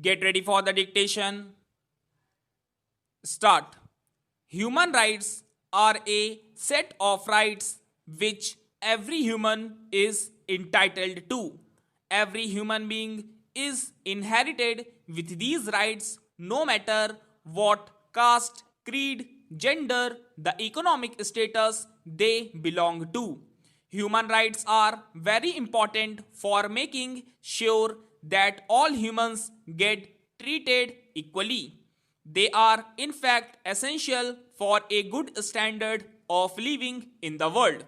Get ready for the dictation. Start. Human rights are a set of rights which every human is entitled to. Every human being is inherited with these rights no matter what caste, creed, gender, the economic status they belong to. Human rights are very important for making sure that all humans get treated equally. They are, in fact, essential for a good standard of living in the world.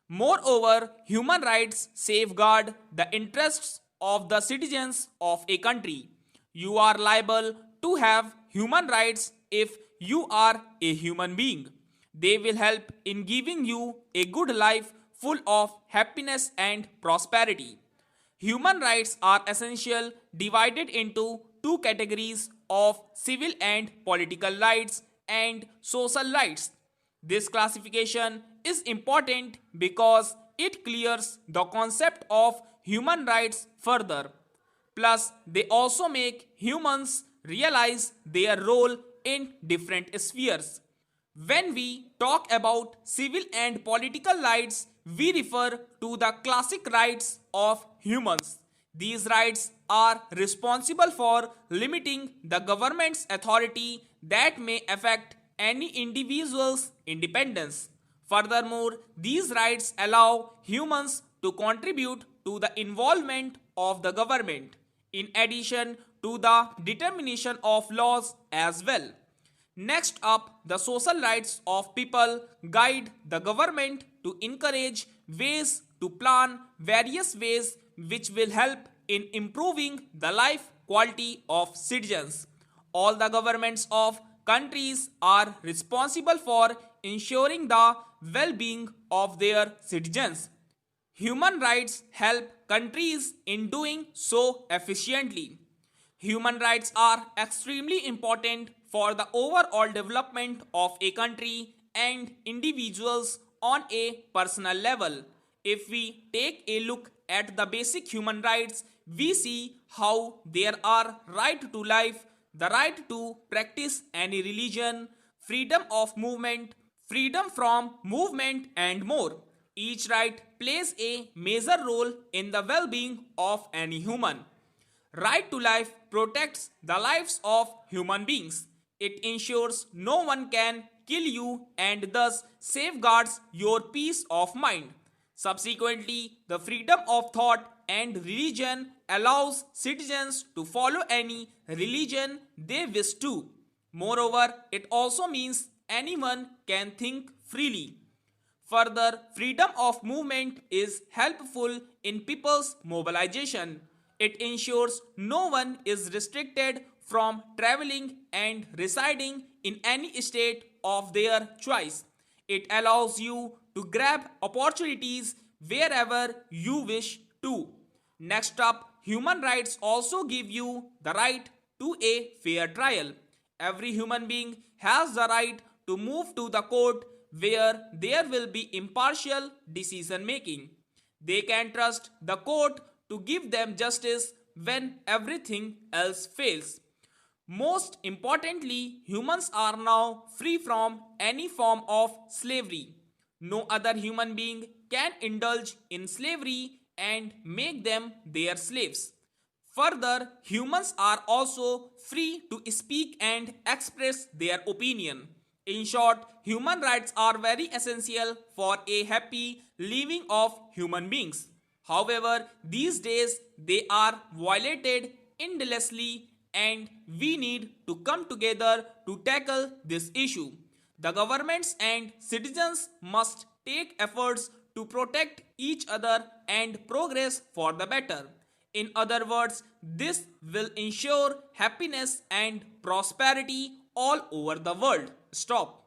Moreover, human rights safeguard the interests of the citizens of a country. You are liable to have human rights if you are a human being. They will help in giving you a good life full of happiness and prosperity. Human rights are essential divided into two categories of civil and political rights and social rights. This classification is important because it clears the concept of human rights further. Plus, they also make humans realize their role in different spheres. When we talk about civil and political rights, we refer to the classic rights of humans. These rights are responsible for limiting the government's authority that may affect any individual's independence. Furthermore, these rights allow humans to contribute to the involvement of the government, in addition to the determination of laws as well. Next up, the social rights of people guide the government to encourage ways to plan various ways which will help in improving the life quality of citizens. All the governments of countries are responsible for ensuring the well being of their citizens. Human rights help countries in doing so efficiently. Human rights are extremely important for the overall development of a country and individuals on a personal level. If we take a look at the basic human rights, we see how there are right to life, the right to practice any religion, freedom of movement, freedom from movement, and more. Each right plays a major role in the well being of any human. Right to life protects the lives of human beings. It ensures no one can kill you and thus safeguards your peace of mind. Subsequently, the freedom of thought and religion allows citizens to follow any religion they wish to. Moreover, it also means anyone can think freely. Further, freedom of movement is helpful in people's mobilization. It ensures no one is restricted from traveling and residing in any state of their choice. It allows you to grab opportunities wherever you wish to. Next up, human rights also give you the right to a fair trial. Every human being has the right to move to the court where there will be impartial decision making. They can trust the court to give them justice when everything else fails. Most importantly, humans are now free from any form of slavery. No other human being can indulge in slavery and make them their slaves. Further, humans are also free to speak and express their opinion. In short, human rights are very essential for a happy living of human beings. However, these days they are violated endlessly and we need to come together to tackle this issue. The governments and citizens must take efforts to protect each other and progress for the better. In other words, this will ensure happiness and prosperity all over the world. Stop.